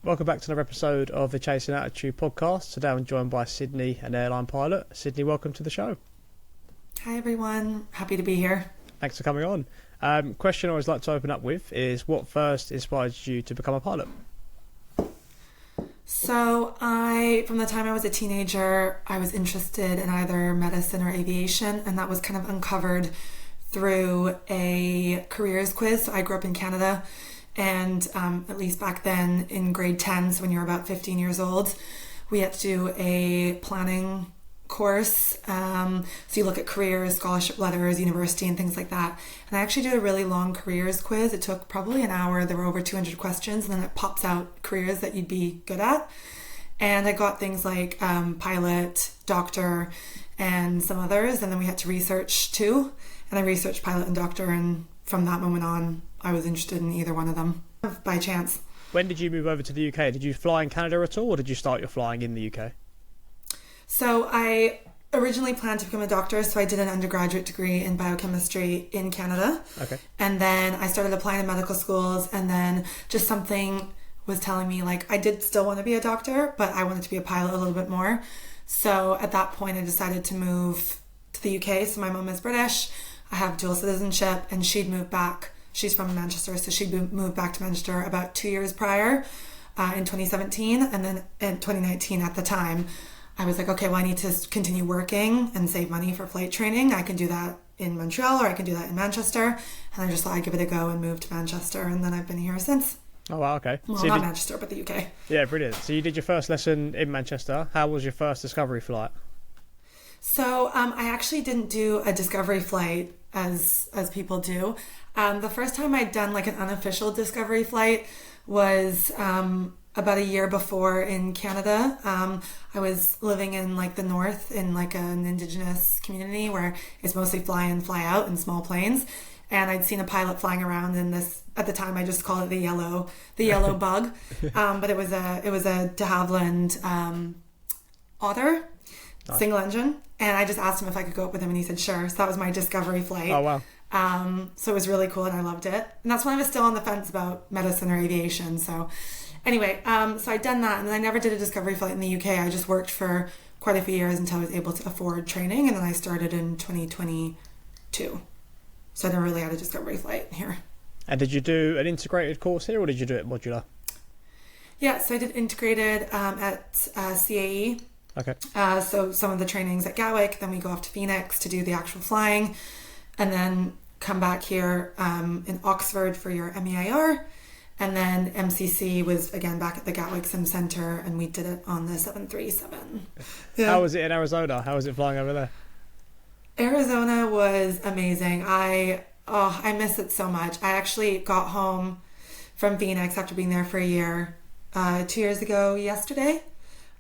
Welcome back to another episode of the Chasin Altitude Podcast. Today I'm joined by Sydney, an airline pilot. Sydney, welcome to the show. Hi everyone, happy to be here. Thanks for coming on. Question I always like to open up with is, what first inspired you to become a pilot? So from the time I was a teenager, I was interested in either medicine or aviation, and that was kind of uncovered through a careers quiz. So I grew up in Canada, and at least back then in grade 10, so when you were about 15 years old, we had to do a planning course. So you look at careers, scholarship letters, university, and things like that. And I actually did a really long careers quiz. It took probably an hour. There were over 200 questions, and then it pops out careers that you'd be good at. And I got things like pilot, doctor, and some others. And then we had to research too. And I researched pilot and doctor, and from that moment on, I was interested in either one of them by chance. When did you move over to the UK? Did you fly in Canada at all, or did you start your flying in the UK? So I originally planned to become a doctor, so I did an undergraduate degree in biochemistry in Canada. Okay. And then I started applying to medical schools, and then just something was telling me, like, I did still want to be a doctor, but I wanted to be a pilot a little bit more. So at that point, I decided to move to the UK. So my mom is British. I have dual citizenship, and she'd moved back. She's from Manchester, so she'd moved back to Manchester about 2 years prior in 2017. And then in 2019 at the time, I was like, okay, well, I need to continue working and save money for flight training. I can do that in Montreal, or I can do that in Manchester. And I just thought I'd give it a go and move to Manchester. And then I've been here since. Oh, wow, okay. Well, so not Manchester, but the UK. Yeah, brilliant. So you did your first lesson in Manchester. How was your first discovery flight? So I actually didn't do a discovery flight as people do. The first time I'd done like an unofficial discovery flight was about a year before in Canada. I was living in like the north in like an indigenous community where it's mostly fly in, fly out in small planes. And I'd seen a pilot flying around in this, at the time I just called it the yellow bug. But it was a de Havilland Otter, nice. Single engine. And I just asked him if I could go up with him, and he said sure. So that was my discovery flight. Oh, wow. So it was really cool, and I loved it. And that's when I was still on the fence about medicine or aviation. So anyway, so I'd done that, and then I never did a discovery flight in the UK. I just worked for quite a few years until I was able to afford training, and then I started in 2022. So I never really had a discovery flight here. And did you do an integrated course here, or did you do it modular? Yeah, so I did integrated at CAE. Okay. So some of the trainings at Gatwick, then we go off to Phoenix to do the actual flying, and then come back here in Oxford for your MEIR. And then MCC was again back at the Gatwick Sim Center, and we did it on the 737. Yeah. How was it in Arizona? How was it flying over there? Arizona was amazing. I miss it so much. I actually got home from Phoenix after being there for a year 2 years ago yesterday.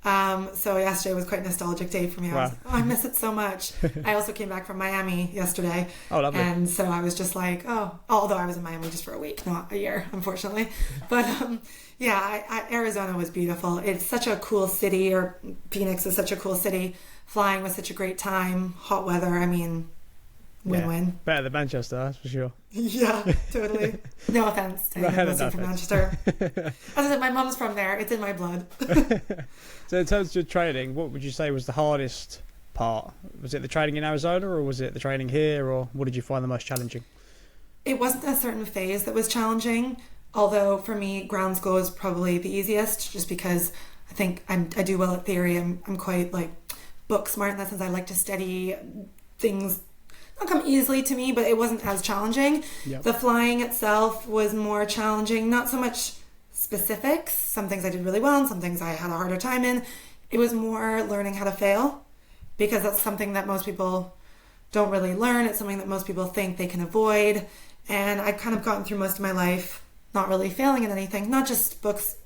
So yesterday was quite a nostalgic day for me. Wow. I miss it so much. I also came back from Miami yesterday. Oh, lovely. And so I was just like, although I was in Miami just for a week, not a year, unfortunately. But Arizona was beautiful. It's such a cool city, or Phoenix is such a cool city. Flying was such a great time. Hot weather, I mean, win-win. Yeah, better than Manchester, that's for sure. Yeah, totally. No offense to anyone listening from Manchester. As I said, my mum's from there. It's in my blood. So in terms of your training, what would you say was the hardest part? Was it the training in Arizona, or was it the training here, or what did you find the most challenging? It wasn't a certain phase that was challenging, although for me, ground school is probably the easiest, just because I think I do well at theory. I'm quite like book smart in that sense. I like to study things. Not come easily to me, but it wasn't as challenging. Yep. The flying itself was more challenging, not so much specifics. Some things I did really well, and some things I had a harder time in. It was more learning how to fail, because that's something that most people don't really learn. It's something that most people think they can avoid. And I've kind of gotten through most of my life not really failing in anything, not just books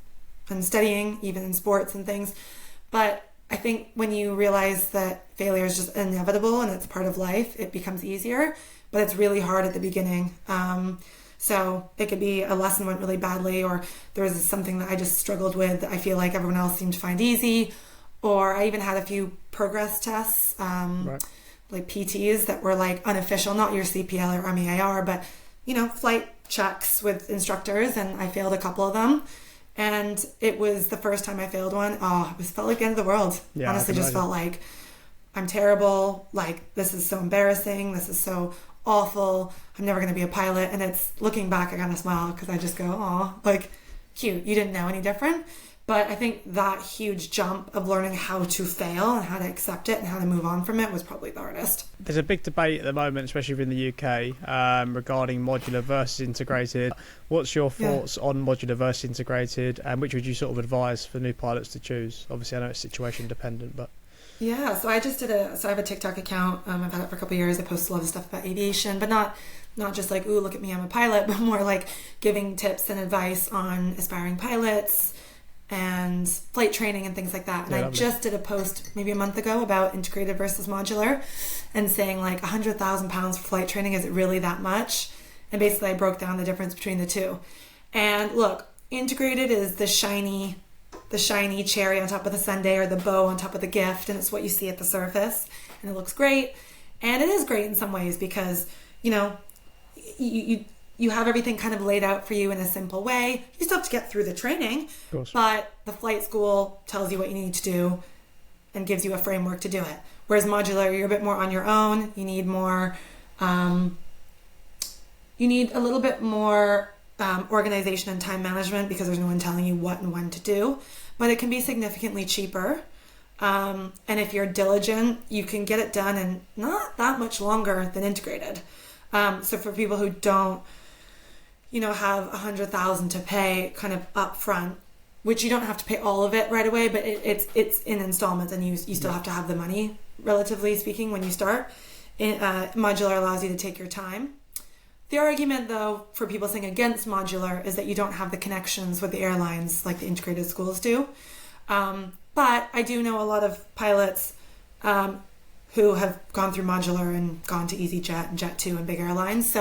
and studying, even in sports and things. But I think when you realize that failure is just inevitable and it's part of life, it becomes easier, but it's really hard at the beginning. So it could be a lesson went really badly, or there was something that I just struggled with that I feel like everyone else seemed to find easy, or I even had a few progress tests, like PTs that were like unofficial, not your CPL or MEIR, but flight checks with instructors, and I failed a couple of them. And it was the first time I failed one. Oh, it felt like the end of the world. Yeah, honestly, just imagine. felt like I'm terrible. Like, this is so embarrassing. This is so awful. I'm never going to be a pilot. And it's looking back, I kind of smile because I just go, oh, like, cute. You didn't know any different. But I think that huge jump of learning how to fail and how to accept it and how to move on from it was probably the hardest. There's a big debate at the moment, especially in the UK, regarding modular versus integrated. What's your thoughts on modular versus integrated, and which would you sort of advise for new pilots to choose? Obviously, I know it's situation dependent, but... Yeah, so I have a TikTok account. I've had it for a couple of years. I post a lot of stuff about aviation, but not just like, ooh, look at me, I'm a pilot, but more like giving tips and advice on aspiring pilots and flight training and things like that. And I just did a post maybe a month ago about integrated versus modular and saying like £100,000 for flight training, is it really that much? And basically I broke down the difference between the two. And look, integrated is the shiny cherry on top of the sundae, or the bow on top of the gift, and it's what you see at the surface, and it looks great. And it is great in some ways because, you know, you have everything kind of laid out for you in a simple way. You still have to get through the training, but the flight school tells you what you need to do and gives you a framework to do it. Whereas modular, you're a bit more on your own. You need more, you need a little bit more organization and time management because there's no one telling you what and when to do. But it can be significantly cheaper. And if you're diligent, you can get it done in not that much longer than integrated. So for people who don't, you know, have $100,000 to pay kind of upfront, which you don't have to pay all of it right away, but it's in installments, and you still have to have the money, relatively speaking, when you start. Modular allows you to take your time. The argument, though, for people saying against modular is that you don't have the connections with the airlines like the integrated schools do. But I do know a lot of pilots who have gone through modular and gone to EasyJet and Jet2 and big airlines.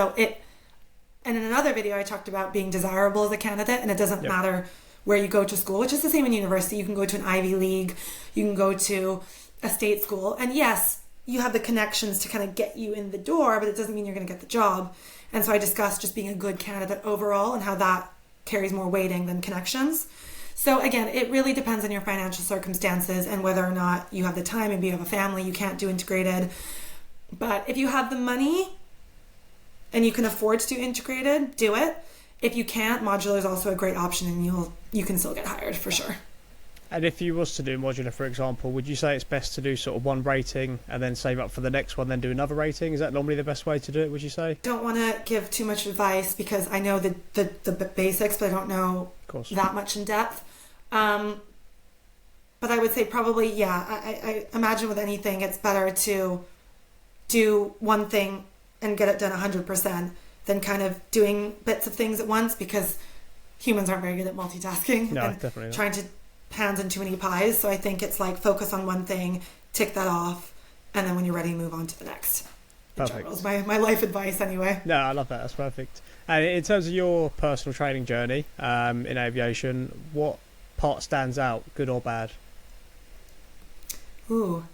And in another video, I talked about being desirable as a candidate, and it doesn't matter where you go to school, which is the same in university. You can go to an Ivy League, you can go to a state school, and yes, you have the connections to kind of get you in the door, but it doesn't mean you're going to get the job. And so I discussed just being a good candidate overall and how that carries more weighting than connections. So again, it really depends on your financial circumstances and whether or not you have the time. Maybe you have a family, you can't do integrated. But if you have the money and you can afford to do integrated, do it. If you can't, modular is also a great option, and you can still get hired for sure. And if you was to do modular, for example, would you say it's best to do sort of one rating and then save up for the next one, then do another rating? Is that normally the best way to do it, would you say? Don't want to give too much advice because I know the basics, but I don't know that much in depth. But I would say probably, I imagine with anything, it's better to do one thing and get it done 100% than kind of doing bits of things at once, because humans aren't very good at multitasking. No, and definitely not. Trying to hands in too many pies. So I think it's like focus on one thing, tick that off, and then when you're ready, move on to the next. Perfect. That's my life advice anyway. No, I love that. That's perfect. And in terms of your personal training journey in aviation, what part stands out, good or bad? Ooh.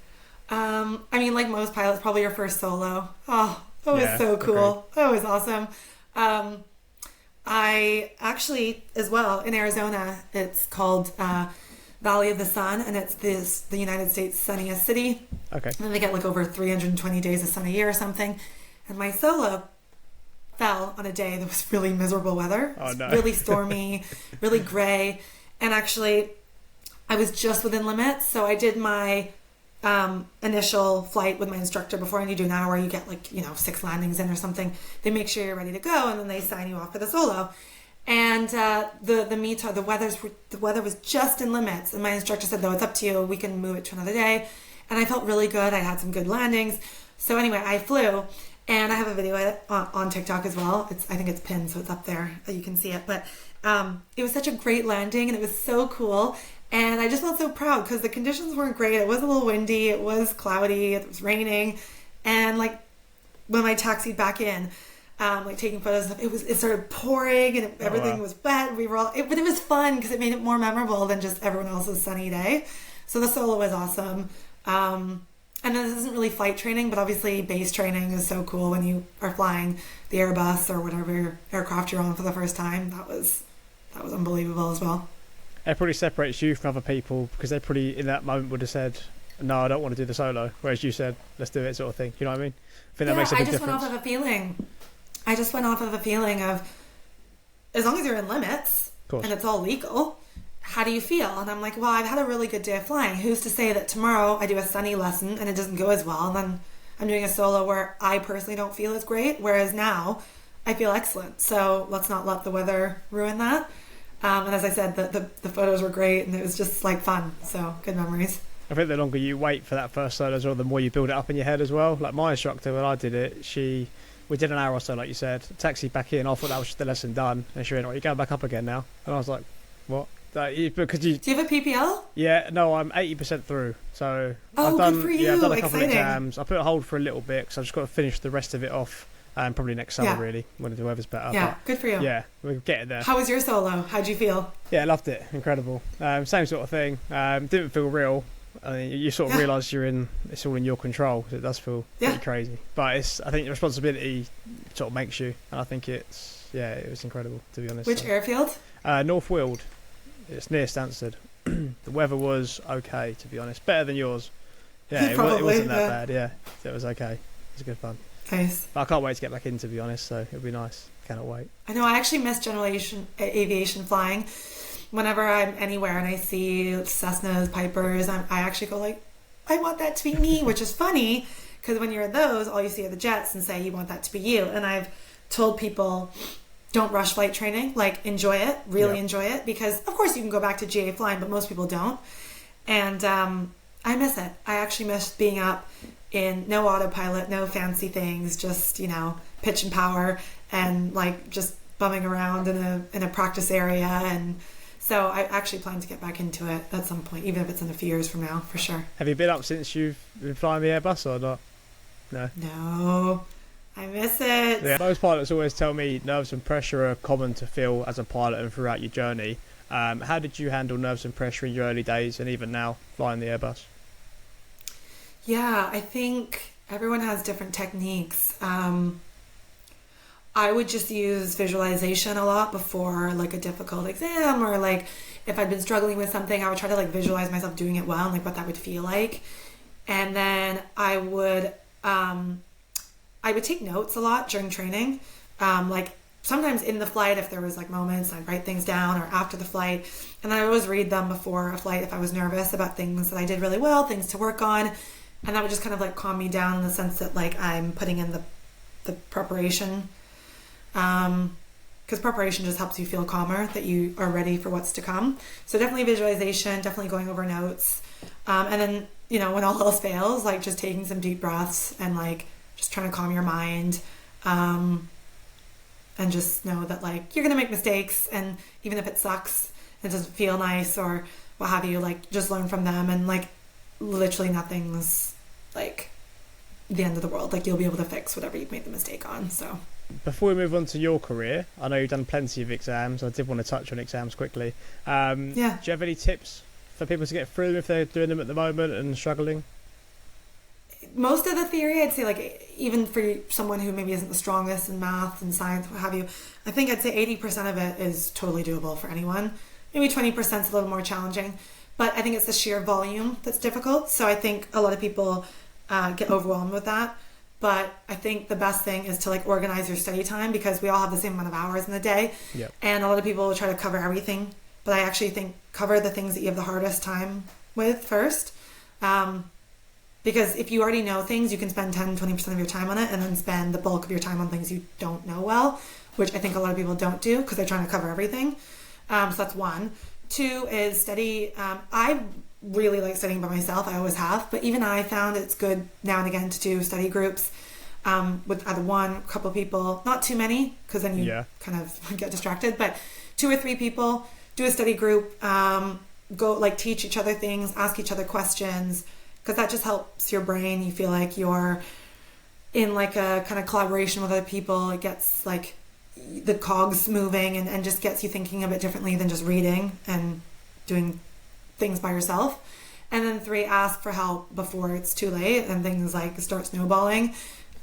I mean, like most pilots, probably your first solo. Oh, that was so cool. Okay. That was awesome. I actually, as well, in Arizona, it's called Valley of the Sun, and it's the United States sunniest city. Okay. And they get like over 320 days of sun a year or something. And my solo fell on a day that was really miserable weather. Oh, no. Really stormy, really gray. And actually, I was just within limits. So I did my initial flight with my instructor before, and you do an hour, you get 6 landings in or something. They make sure you're ready to go, and then they sign you off for the solo. And the weather was just in limits, and my instructor said, though, it's up to you, we can move it to another day. And I felt really good. I had some good landings. So anyway, I flew, and I have a video on TikTok as well. I think it's pinned, so it's up there, you can see it. But it was such a great landing, and it was so cool. And I just felt so proud because the conditions weren't great. It was a little windy. It was cloudy. It was raining. And when I taxied back in, taking photos, it started pouring and everything was wet. But it was fun because it made it more memorable than just everyone else's sunny day. So the solo was awesome. And this isn't really flight training, but obviously base training is so cool when you are flying the Airbus or whatever aircraft you're on for the first time. That was unbelievable as well. it probably separates you from other people because they probably in that moment would have said, no, I don't want to do the solo, whereas you said, let's do it, sort of thing. You know what I mean? I think that makes a big difference. Went off of a feeling. I just went off of a feeling of, as long as you're in limits and it's all legal, how do you feel? And I'm like, well, I've had a really good day of flying. Who's to say that tomorrow I do a sunny lesson and it doesn't go as well, and then I'm doing a solo where I personally don't feel as great, whereas now I feel excellent. So let's not let the weather ruin that. And as I said, the photos were great, and it was just like fun. So good memories. I think the longer you wait for that first solo as well, the more you build it up in your head as well. Like my instructor, when I did it, we did an hour or so, like you said, taxied back in. I thought that was just the lesson done. And she went, you're going back up again now. And I was like, what? Because do you have a PPL? Yeah, no, I'm 80% through. So I've done a couple of exams. I put a hold for a little bit because I've just got to finish the rest of it off. Probably next summer, really, when the weather's better. Yeah, but good for you. Yeah, we'll get it there. How was your solo? How'd you feel? Yeah, I loved it. Incredible. Same sort of thing. Didn't feel real. I mean, you sort of realise it's all in your control. It does feel pretty crazy. But I think the responsibility sort of makes you. And I think it was incredible, to be honest. Which airfield? North Weald. It's near Stansted. The weather was okay, to be honest. Better than yours. Yeah, it wasn't that bad. Yeah, it was okay. It was good fun. Nice. But I can't wait to get back in, to be honest, so it'll be nice. Cannot wait. I know, I actually miss aviation flying. Whenever I'm anywhere and I see Cessnas, Pipers, I actually go like, I want that to be me, which is funny because when you're in those, all you see are the jets and say you want that to be you. And I've told people, don't rush flight training, like enjoy it, really enjoy it, because of course you can go back to GA flying, but most people don't. And I miss it. I actually miss being up in no autopilot, no fancy things, just, pitch and power and like just bumming around in a practice area. And so I actually plan to get back into it at some point, even if it's in a few years from now, for sure. Have you been up since you've been flying the Airbus or not? No, I miss it. Yeah, most pilots always tell me nerves and pressure are common to feel as a pilot and throughout your journey. How did you handle nerves and pressure in your early days and even now flying the Airbus? Yeah, I think everyone has different techniques. I would just use visualization a lot before like a difficult exam, or like if I'd been struggling with something, I would try to like visualize myself doing it well and like what that would feel like. And then I would take notes a lot during training. Like sometimes in the flight, if there was like moments, I'd write things down, or after the flight. And then I always read them before a flight if I was nervous about things that I did really well, things to work on. And that would just kind of like calm me down in the sense that like I'm putting in the preparation. Because preparation just helps you feel calmer, that you are ready for what's to come. So definitely visualization, definitely going over notes. And then, when all else fails, like just taking some deep breaths and like just trying to calm your mind. And just know that like you're going to make mistakes, and even if it sucks, it doesn't feel nice or what have you, like just learn from them, and like literally nothing's like the end of the world. Like you'll be able to fix whatever you've made the mistake on. So before we move on to your career, I know you've done plenty of exams. I did want to touch on exams quickly. Do you have any tips for people to get through them if they're doing them at the moment and struggling? Most of the theory, I'd say, like even for someone who maybe isn't the strongest in math and science, what have you, I think I'd say 80% of it is totally doable for anyone. Maybe 20% is a little more challenging, but I think it's the sheer volume that's difficult. So I think a lot of people get overwhelmed with that. But I think the best thing is to like organize your study time, because we all have the same amount of hours in the day. Yep. And a lot of people try to cover everything. But I actually think cover the things that you have the hardest time with first. Because if you already know things, you can spend 10-20% of your time on it, and then spend the bulk of your time on things you don't know well, which I think a lot of people don't do because they're trying to cover everything. So that's one. Two is study. I really like studying by myself. I always have. But even I found it's good now and again to do study groups with either a couple people, not too many, because then you kind of get distracted, but 2 or 3 people, do a study group, go like teach each other things, ask each other questions, because that just helps your brain. You feel like you're in like a kind of collaboration with other people. It gets like the cogs moving and just gets you thinking a bit differently than just reading and doing things by yourself. And then 3, ask for help before it's too late and things like start snowballing.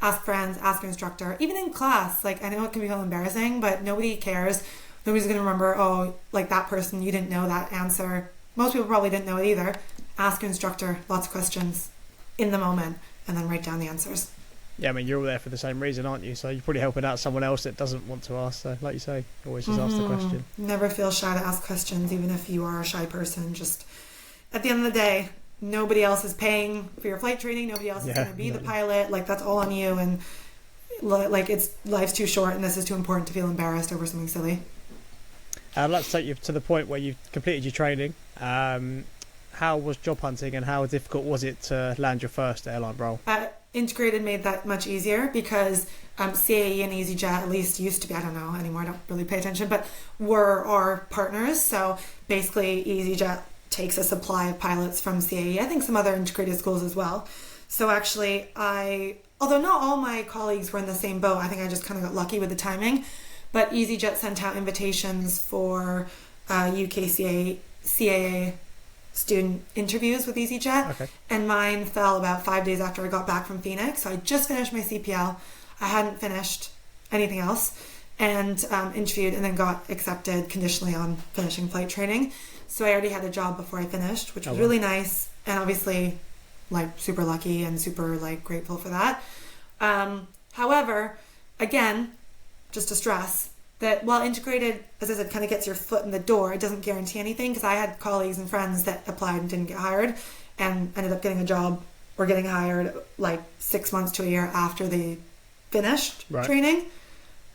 Ask friends, ask your instructor, even in class. Like I know it can be embarrassing, but nobody cares Nobody's going to remember, oh, like that person, you didn't know that answer. Most people probably didn't know it either. Ask your instructor lots of questions in the moment and then write down the answers. Yeah, I mean, you're all there for the same reason, aren't you? So you're probably helping out someone else that doesn't want to ask. So, like you say, always just ask the question. Never feel shy to ask questions, even if you are a shy person. Just at the end of the day, nobody else is paying for your flight training. Nobody else is going to be the pilot. Like, that's all on you. And like, life's too short, and this is too important to feel embarrassed over something silly. I'd like to take you to the point where you've completed your training. How was job hunting, and how difficult was it to land your first airline role? Integrated made that much easier because CAE and EasyJet, at least used to be, I don't know anymore, I don't really pay attention, but were our partners. So basically EasyJet takes a supply of pilots from CAE, I think some other integrated schools as well. So actually although not all my colleagues were in the same boat, I think I just kind of got lucky with the timing, but EasyJet sent out invitations for UK CAA student interviews with EasyJet. Okay. And mine fell about 5 days after I got back from Phoenix. So I just finished my CPL. I hadn't finished anything else, and interviewed and then got accepted conditionally on finishing flight training. So I already had a job before I finished, which was really nice, and obviously like super lucky and super like grateful for that. However, again, just to stress that while integrated, as I said, kind of gets your foot in the door, it doesn't guarantee anything, because I had colleagues and friends that applied and didn't get hired and ended up getting a job or getting hired like 6 months to a year after they finished training,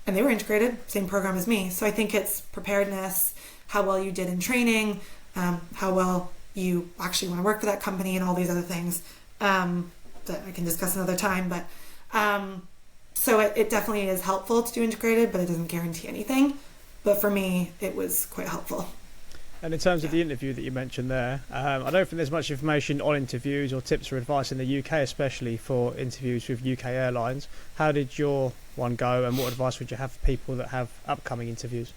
and they were integrated, same program as me. So I think it's preparedness, how well you did in training, how well you actually want to work for that company, and all these other things that I can discuss another time. But so it definitely is helpful to do integrated, but it doesn't guarantee anything. But for me, it was quite helpful. And in terms of the interview that you mentioned there, I don't think there's much information on interviews or tips or advice in the UK, especially for interviews with UK airlines. How did your one go, and what advice would you have for people that have upcoming interviews?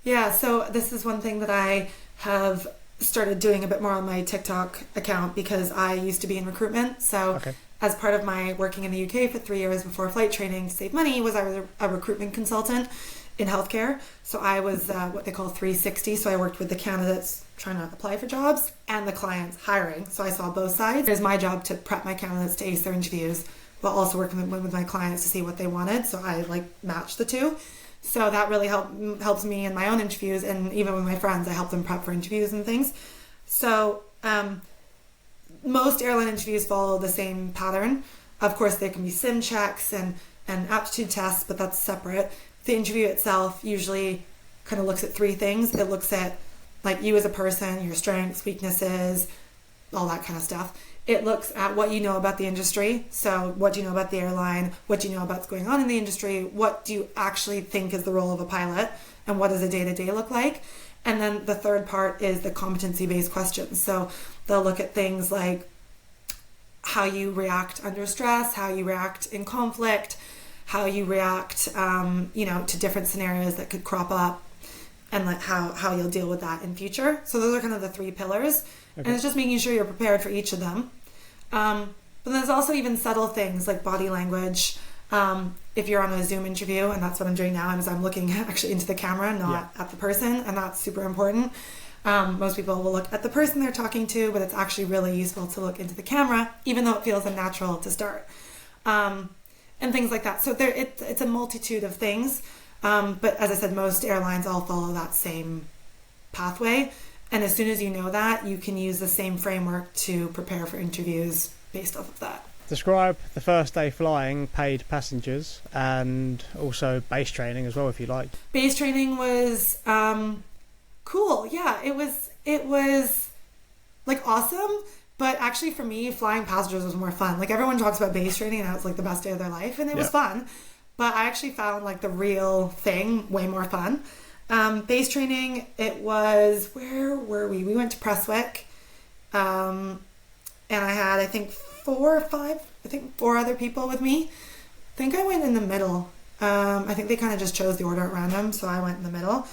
Yeah, so this is one thing that I have started doing a bit more on my TikTok account, because I used to be in recruitment. So as part of my working in the UK for 3 years before flight training to save money, I was a recruitment consultant in healthcare. So I was what they call 360. So I worked with the candidates trying to apply for jobs and the clients hiring. So I saw both sides. It was my job to prep my candidates to ace their interviews, while also working with my clients to see what they wanted. So I like matched the two. So that really helps me in my own interviews, and even with my friends, I help them prep for interviews and things. So most airline interviews follow the same pattern. Of course, there can be sim checks and aptitude tests, but that's separate. The interview itself usually kind of looks at three things. It looks at like you as a person, your strengths, weaknesses, all that kind of stuff. It looks at what you know about the industry. So what do you know about the airline? What do you know about what's going on in the industry? What do you actually think is the role of a pilot? And what does a day-to-day look like? And then the third part is the competency-based questions. So they'll look at things like how you react under stress, how you react in conflict, how you react, to different scenarios that could crop up, and like how you'll deal with that in future. So those are kind of the three pillars. Okay. And it's just making sure you're prepared for each of them. But there's also even subtle things like body language. If you're on a Zoom interview, and that's what I'm doing now, is I'm looking actually into the camera, not at the person, and that's super important. Most people will look at the person they're talking to, but it's actually really useful to look into the camera, even though it feels unnatural to start. And things like that. So it's a multitude of things. But as I said, most airlines all follow that same pathway. And as soon as you know that, you can use the same framework to prepare for interviews based off of that. Describe the first day flying, paid passengers, and also base training as well, if you like. Base training was cool. Yeah, it was like awesome. But actually for me, flying passengers was more fun. Like everyone talks about base training and how it's like the best day of their life, and it was fun. But I actually found like the real thing way more fun. Base training, it was, where were we? We went to Prestwick, and I had, I think, 4 other people with me. I think I went in the middle. I think they kind of just chose the order at random, so I went in the middle.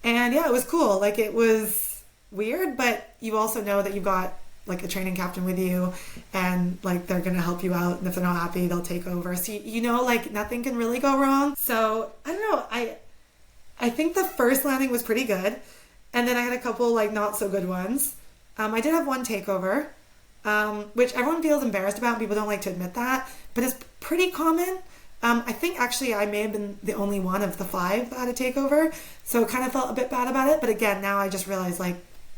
And yeah, it was cool. Like, it was weird, but you also know that you've got like a training captain with you, and like they're gonna help you out, and if they're not happy, they'll take over. So you know, like nothing can really go wrong. So I don't know, I think the first landing was pretty good. And then I had a couple like not so good ones. I did have one takeover, which everyone feels embarrassed about. People don't like to admit that, but it's pretty common. I think actually I may have been the only one of the 5 that had a takeover. So it kind of felt a bit bad about it. But again, now I just realized like,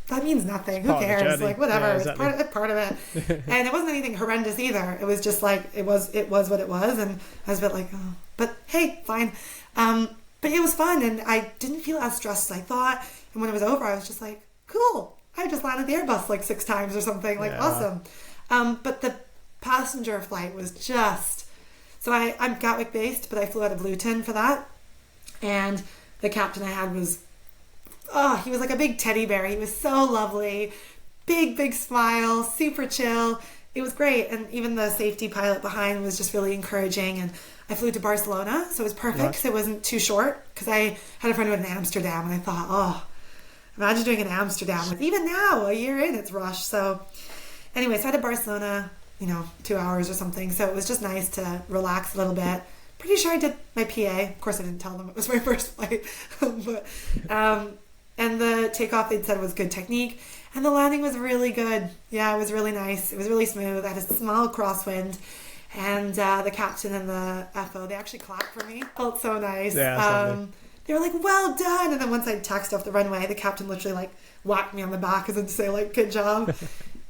that means nothing. Who cares? Like whatever. Yeah, exactly. It's part of it. And it wasn't anything horrendous either. It was just like, it was what it was. And I was a bit like, oh, but hey, fine. But it was fun. And I didn't feel as stressed as I thought. And when it was over, I was just like, cool. I just landed the Airbus like 6 times or something. Like, awesome. But the passenger flight was just... So I'm Gatwick based, but I flew out of Luton for that. And the captain I had was... Oh, he was like a big teddy bear. He was so lovely. Big smile. Super chill. It was great. And even the safety pilot behind was just really encouraging. And I flew to Barcelona, so it was perfect because it wasn't too short. Because I had a friend who went in Amsterdam, and I thought, oh... Imagine doing an Amsterdam. Even now, a year in, it's rush. So anyway, so I had Barcelona, 2 hours or something. So it was just nice to relax a little bit. Pretty sure I did my PA. Of course, I didn't tell them it was my first flight. But and the takeoff, they'd said was good technique. And the landing was really good. Yeah, it was really nice. It was really smooth. I had a small crosswind. And the captain and the FO, they actually clapped for me. Felt so nice. Yeah, they were like, well done. And then once I taxied off the runway, the captain literally like whacked me on the back as if to say like, good job.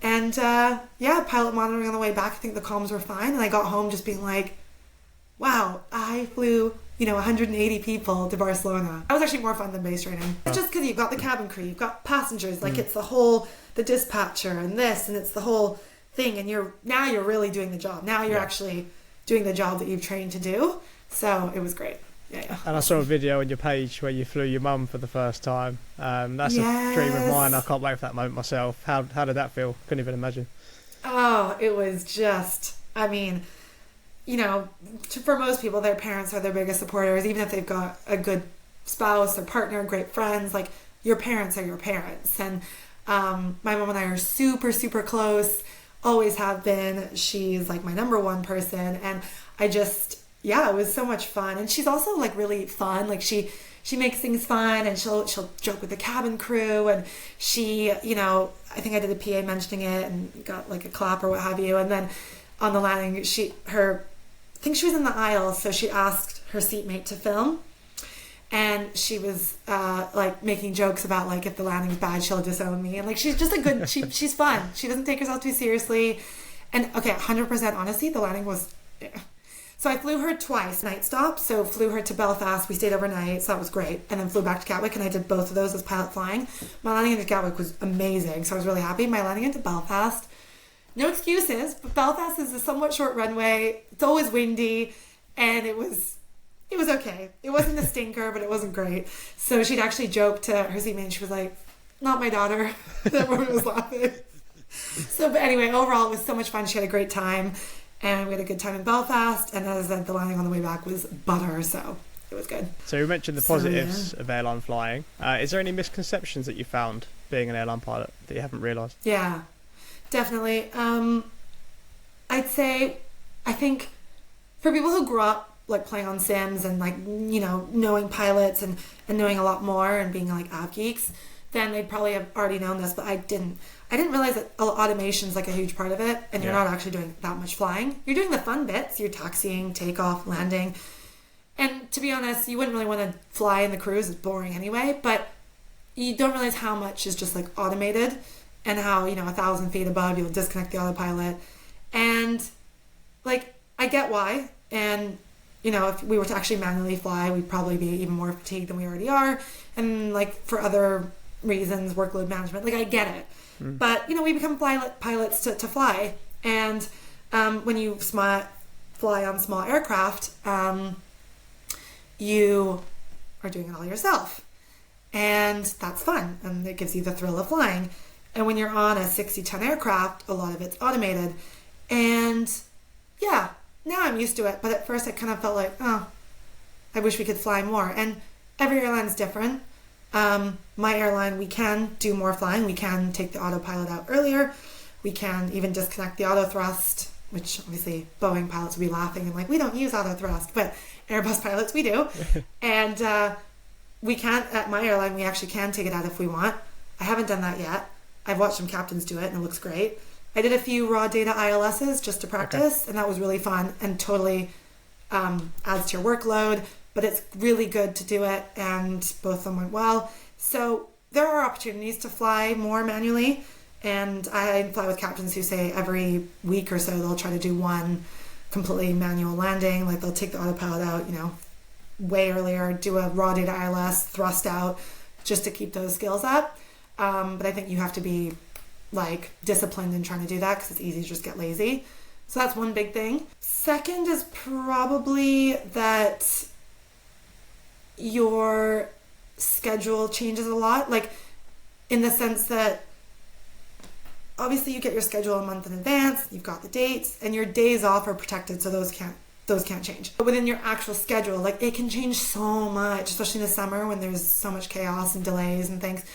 And pilot monitoring on the way back. I think the comms were fine. And I got home just being like, wow, I flew, 180 people to Barcelona. That was actually more fun than base training. It's just because you've got the cabin crew, you've got passengers, like it's the dispatcher and this, and it's the whole thing. And you're really doing the job. Now you're actually doing the job that you've trained to do. So it was great. Yeah. And I saw a video on your page where you flew your mum for the first time. That's a dream of mine. I can't wait for that moment myself. How did that feel? Couldn't even imagine. Oh, it was just, for most people, their parents are their biggest supporters. Even if they've got a good spouse or partner, great friends, like your parents are your parents. And my mom and I are super, super close, always have been. She's like my number one person. And I just... Yeah, it was so much fun. And she's also like really fun. Like she makes things fun, and she'll joke with the cabin crew, and she, I think I did a PA mentioning it and got like a clap or what have you. And then on the landing, I think she was in the aisle, so she asked her seatmate to film. And she was like making jokes about like if the landing's bad, she'll disown me. And like she's just a good she's fun. She doesn't take herself too seriously. And okay, 100% honesty, the landing was So I flew her twice, night stop. So flew her to Belfast. We stayed overnight, so that was great. And then flew back to Gatwick, and I did both of those as pilot flying. My landing into Gatwick was amazing, so I was really happy. My landing into Belfast, no excuses, but Belfast is a somewhat short runway. It's always windy, and it was okay. It wasn't a stinker, but it wasn't great. So she'd actually joked to her seatmate, and she was like, not my daughter. Everyone was laughing. But anyway, overall, it was so much fun. She had a great time. And we had a good time in Belfast. And as I said, the landing on the way back was butter. So it was good. So you mentioned the positives of airline flying. Is there any misconceptions that you found being an airline pilot that you haven't realised? Yeah, definitely. I'd say, I think for people who grew up like playing on sims and like, knowing pilots and knowing a lot more and being like av geeks, then they'd probably have already known this, but I didn't realize that automation is like a huge part of it, and you're not actually doing that much flying. You're doing the fun bits. You're taxiing, takeoff, landing. And to be honest, you wouldn't really want to fly in the cruise. It's boring anyway, but you don't realize how much is just like automated, and how, 1,000 feet above, you'll disconnect the autopilot. And like, I get why. And, if we were to actually manually fly, we'd probably be even more fatigued than we already are. And like for other reasons, workload management, like I get it. But, we become pilots to fly. And when you fly on small aircraft, you are doing it all yourself. And that's fun. And it gives you the thrill of flying. And when you're on a 60-ton aircraft, a lot of it's automated. And yeah, now I'm used to it. But at first I kind of felt like, oh, I wish we could fly more. And every airline's different. My airline, we can do more flying. We can take the autopilot out earlier. We can even disconnect the auto thrust, which obviously Boeing pilots would be laughing and like, we don't use auto thrust, but Airbus pilots, we do. And we can't, at my airline, we actually can take it out if we want. I haven't done that yet. I've watched some captains do it and it looks great. I did a few raw data ILSs just to practice, and that was really fun and totally adds to your workload, but it's really good to do it, and both of them went well. So there are opportunities to fly more manually, and I fly with captains who say every week or so they'll try to do one completely manual landing, like they'll take the autopilot out, way earlier, do a raw data ILS, thrust out, just to keep those skills up. But I think you have to be disciplined in trying to do that, because it's easy to just get lazy. So that's one big thing. Second is probably that your schedule changes a lot, in the sense that obviously you get your schedule a month in advance, you've got the dates, and your days off are protected, so those can't change. But within your actual schedule, it can change so much, especially in the summer when there's so much chaos and delays and things.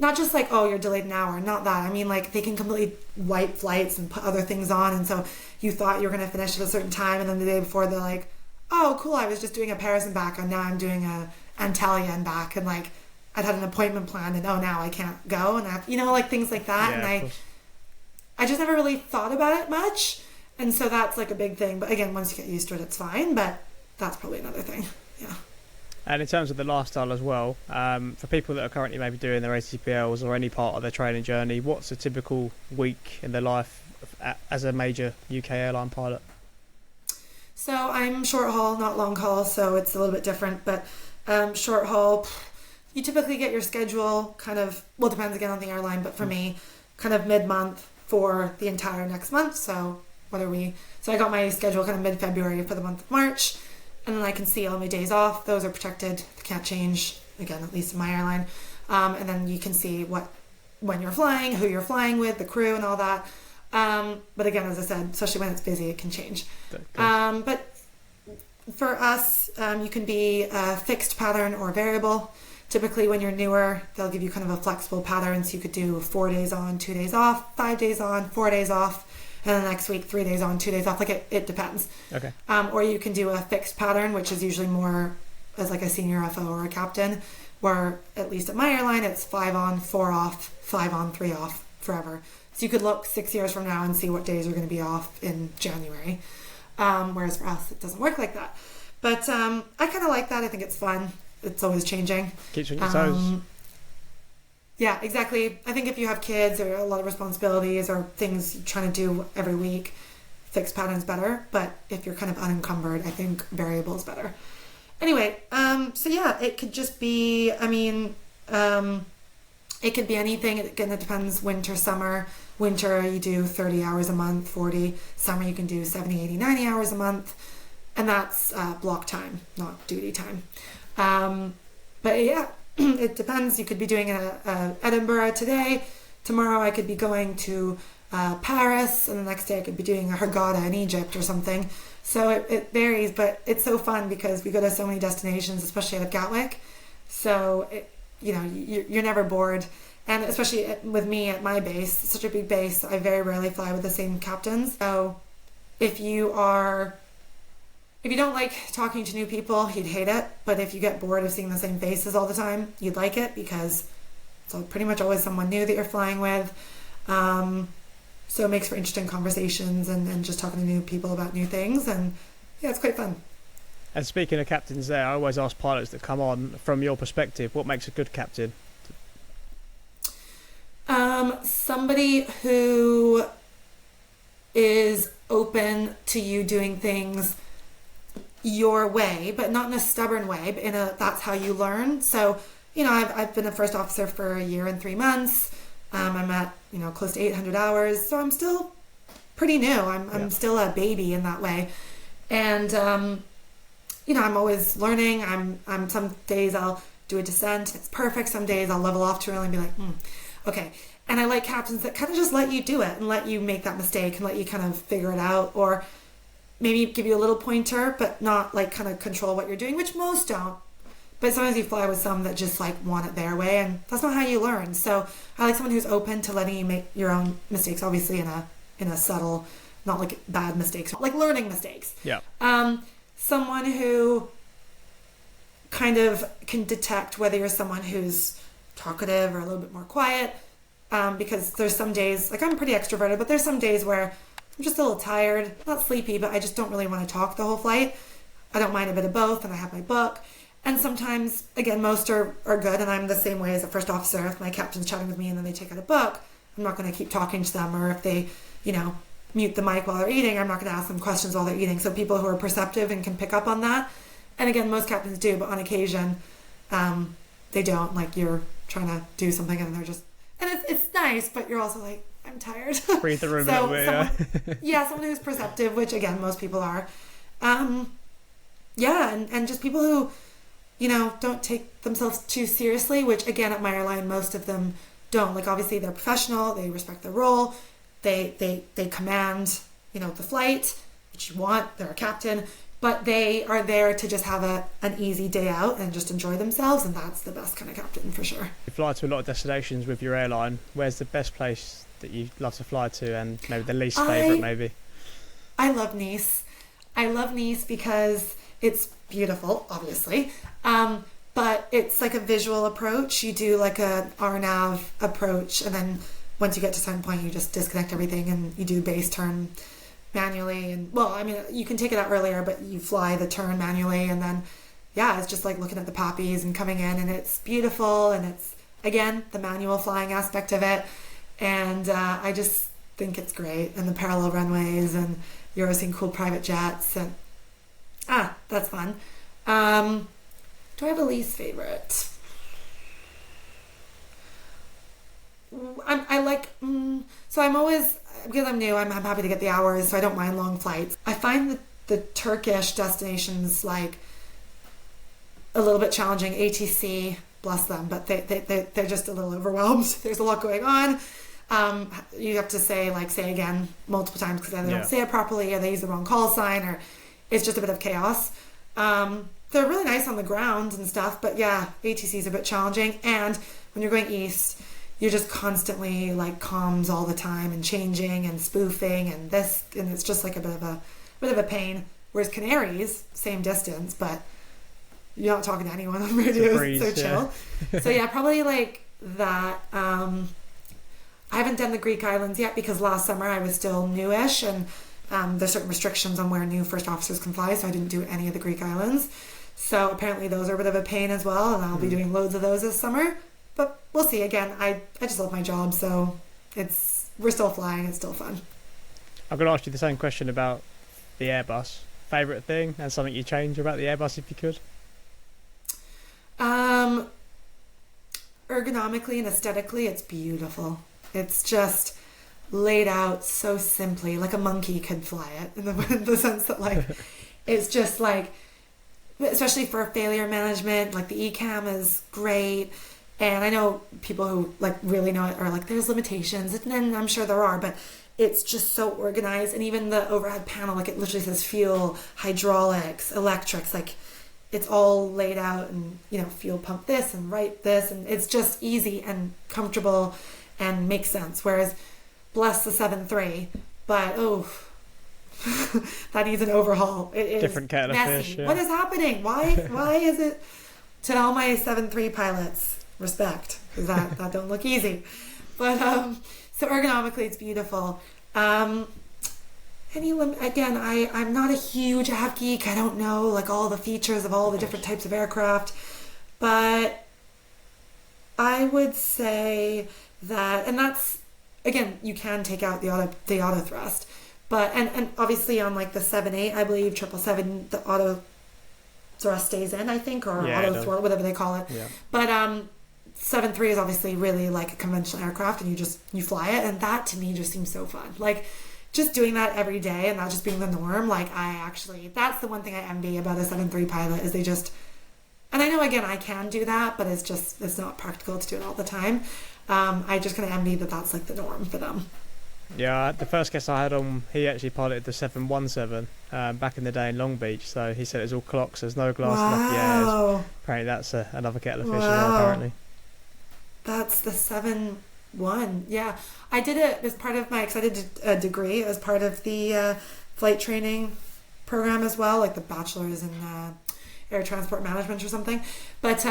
Not just you're delayed an hour, not that. I mean, they can completely wipe flights and put other things on, and so you thought you were going to finish at a certain time, and then the day before they're like, oh, cool, I was just doing a Paris and back, and now I'm doing a Antalya and back, and I'd had an appointment planned, and now I can't go, and things like that. Yeah, and I just never really thought about it much, and so that's a big thing. But again, once you get used to it, it's fine, but that's probably another thing. Yeah. And in terms of the lifestyle as well, for people that are currently maybe doing their ATPLs or any part of their training journey, what's a typical week in their life as a major UK airline pilot? So I'm short haul, not long haul, so it's a little bit different. But short haul, you typically get your schedule depends again on the airline, but for me, kind of mid-month for the entire next month. So I got my schedule kind of mid-February for the month of March. And then I can see all my days off. Those are protected. They can't change, again, at least in my airline. And then you can see when you're flying, who you're flying with, the crew and all that. But again, as I said, especially when it's busy, it can change. But for us, you can be a fixed pattern or variable. Typically, when you're newer, they'll give you kind of a flexible pattern. So you could do 4 days on, 2 days off, 5 days on, 4 days off. And then next week, 3 days on, 2 days off. It depends. Okay. Or you can do a fixed pattern, which is usually more as a senior FO or a captain, where at least at my airline, it's 5 on, 4 off, 5 on, 3 off forever. So you could look 6 years from now and see what days are going to be off in January. Whereas for us, it doesn't work like that. But I kind of like that. I think it's fun. It's always changing. Keeps you on your toes. Yeah, exactly. I think if you have kids or a lot of responsibilities or things you're trying to do every week, fixed pattern's better. But if you're kind of unencumbered, I think variable is better. Anyway, so yeah, it could just be, it could be anything. Again, it depends. Winter, summer. Winter, you do 30 hours a month, 40. Summer, you can do 70, 80, 90 hours a month. And that's block time, not duty time. But yeah. It depends. You could be doing a Edinburgh today. Tomorrow I could be going to Paris, and the next day I could be doing a Hurghada in Egypt or something. So it varies, but it's so fun because we go to so many destinations, especially at Gatwick. So you're never bored, and especially with me at my base, it's such a big base. I very rarely fly with the same captains. So if you don't like talking to new people, you'd hate it. But if you get bored of seeing the same faces all the time, you'd like it, because it's pretty much always someone new that you're flying with. So it makes for interesting conversations and just talking to new people about new things. And yeah, it's quite fun. And speaking of captains there, I always ask pilots that come on, from your perspective, what makes a good captain? Somebody who is open to you doing things your way, but not in a stubborn way, but that's how you learn. So, I've been a first officer for 1 year and 3 months. I'm at, close to 800 hours. So I'm still pretty new. I'm still a baby in that way. And, I'm always learning. I'm some days I'll do a descent. It's perfect. Some days I'll level off too early and be like, okay. And I like captains that kind of just let you do it and let you make that mistake and let you kind of figure it out, or maybe give you a little pointer, but not kind of control what you're doing, which most don't. But sometimes you fly with some that just want it their way, and that's not how you learn. So I like someone who's open to letting you make your own mistakes, obviously in a subtle, not bad mistakes, learning mistakes. Yeah. Someone who kind of can detect whether you're someone who's talkative or a little bit more quiet, because there's some days, like I'm pretty extroverted, but there's some days where I'm just a little tired, not sleepy, but I just don't really want to talk the whole flight. I don't mind a bit of both, and I have my book. And sometimes, again, most are good, and I'm the same way as a first officer. If my captain's chatting with me and then they take out a book, I'm not going to keep talking to them, or if they, mute the mic while they're eating, I'm not going to ask them questions while they're eating. So people who are perceptive and can pick up on that, and again, most captains do, but on occasion, they don't. Like, you're trying to do something and they're just, and it's nice, but you're also like, I'm tired. Breathe the room so a little bit, someone who's perceptive, which again, most people are. And just people who, don't take themselves too seriously, which again, at my airline, most of them don't. Like, obviously they're professional, they respect their role, they command, the flight, which you want, they're a captain, but they are there to just have an easy day out and just enjoy themselves, and that's the best kind of captain for sure. You fly to a lot of destinations with your airline. Where's the best place that you love to fly to, and maybe the least favourite maybe? I love Nice. I love Nice because it's beautiful, obviously, but it's like a visual approach. You do like a RNAV approach, and then once you get to a certain point, you just disconnect everything and you do base turn manually. And you can take it out earlier, but you fly the turn manually, and then it's just like looking at the poppies and coming in, and it's beautiful, and it's again the manual flying aspect of it, and I just think it's great, and the parallel runways, and you're always seeing cool private jets, and that's fun. Do I have a least favorite? I like, so I'm always, because I'm new, I'm happy to get the hours, so I don't mind long flights. I find that the Turkish destinations, like, a little bit challenging. ATC, bless them, but they're just a little overwhelmed. There's a lot going on. You have to say again multiple times, because either don't say it properly, or they use the wrong call sign, or it's just a bit of chaos. They're really nice on the ground and stuff, but ATC is a bit challenging. And when you're going east, you're just constantly like comms all the time, and changing and spoofing and this, and it's just like a bit of a pain. Whereas Canaries, same distance, but you're not talking to anyone on radio, so chill. So probably like that. I haven't done the Greek islands yet, because last summer I was still newish, and there's certain restrictions on where new first officers can fly, so I didn't do any of the Greek islands. So apparently those are a bit of a pain as well, and I'll be doing loads of those this summer. But we'll see. Again, I just love my job, so we're still flying. It's still fun. I'm going to ask you the same question about the Airbus. Favourite thing, and something you change about the Airbus if you could? Ergonomically and aesthetically, it's beautiful. It's just laid out so simply, like a monkey could fly it, in the sense that like it's just like, especially for failure management, like the ECAM is great. And I know people who like really know it are like, there's limitations, and I'm sure there are, but it's just so organized. And even the overhead panel, like it literally says fuel, hydraulics, electrics, like it's all laid out, and fuel pump this and write this, and it's just easy and comfortable and makes sense. Whereas bless the 7.3, but that needs an overhaul. It is different kettle of messy. fish. Yeah. What is happening? Why is it? To all my 7.3 pilots, respect, because that don't look easy. But so ergonomically, it's beautiful. Again, I'm not a huge app geek. I don't know like all the features of all the different types of aircraft, but I would say that, and that's, again, you can take out the auto thrust, but and obviously on like the 7.8, I believe 777, the auto thrust stays in, I think, or auto thwart, whatever they call it. Yeah. But 7.3 is obviously really like a conventional aircraft, and you fly it, and that to me just seems so fun. Like just doing that every day and that just being the norm. Like that's the one thing I envy about a 7.3 pilot, is they just, and I know again I can do that, but it's not practical to do it all the time. I just kind of envy that that's like the norm for them. Yeah, the first guest I had on, he actually piloted the 717 back in the day in Long Beach. So he said it was all clocks, there's no glass enough. Yeah, apparently that's another kettle of fish as well, apparently. That's the 7.1. Yeah, I did it as part of because I did a degree as part of the flight training program as well, like the bachelor's in air transport management or something. But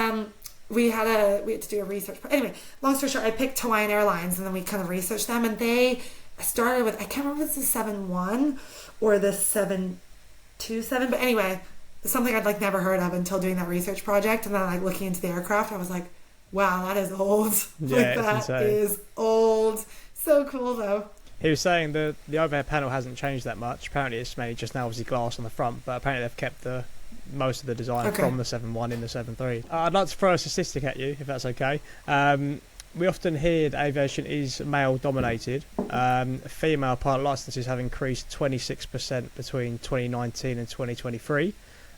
we had to do a research. Anyway, long story short, I picked Hawaiian Airlines, and then we kind of researched them, and they started with, I can't remember if it's the 7-1 or the 727, but anyway, something I'd like never heard of until doing that research project, and then like looking into the aircraft, I was like, wow, that is old. Yeah, like that is old. So cool though. He was saying that the overhead panel hasn't changed that much. Apparently it's mainly just now obviously glass on the front, but apparently they've kept most of the design from the 7-1 in the 7-3. I'd like to throw a statistic at you, if that's okay. We often hear that aviation is male dominated. Female pilot licenses have increased 26% between 2019 and 2023,